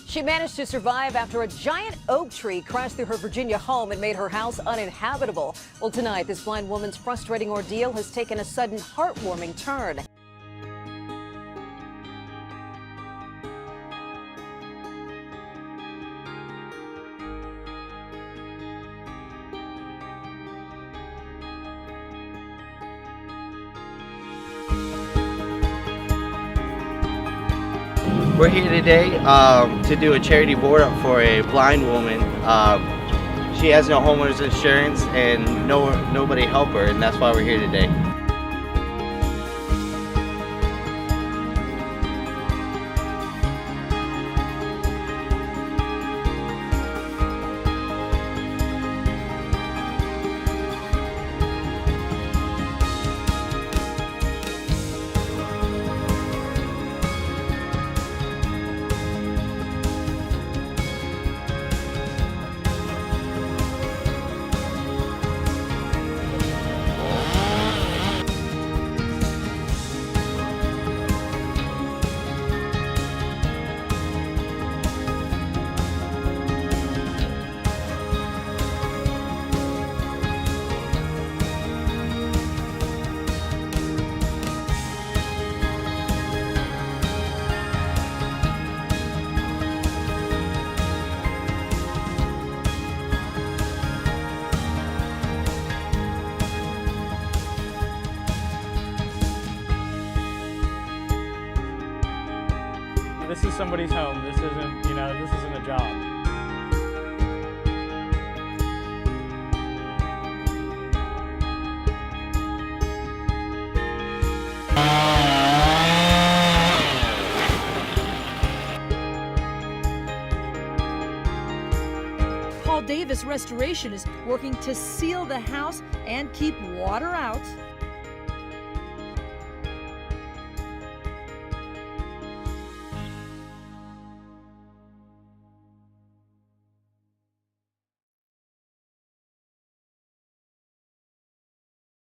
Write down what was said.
She managed to survive after a giant oak tree crashed through her Virginia home and made her house uninhabitable. Well, tonight, this blind woman's frustrating ordeal has taken a sudden heartwarming turn. We're here today to do a charity board up for a blind woman. She has no homeowner's insurance and nobody help her, and that's why we're here today. This is somebody's home. This isn't, this isn't a job. Paul Davis Restoration is working to seal the house and keep water out.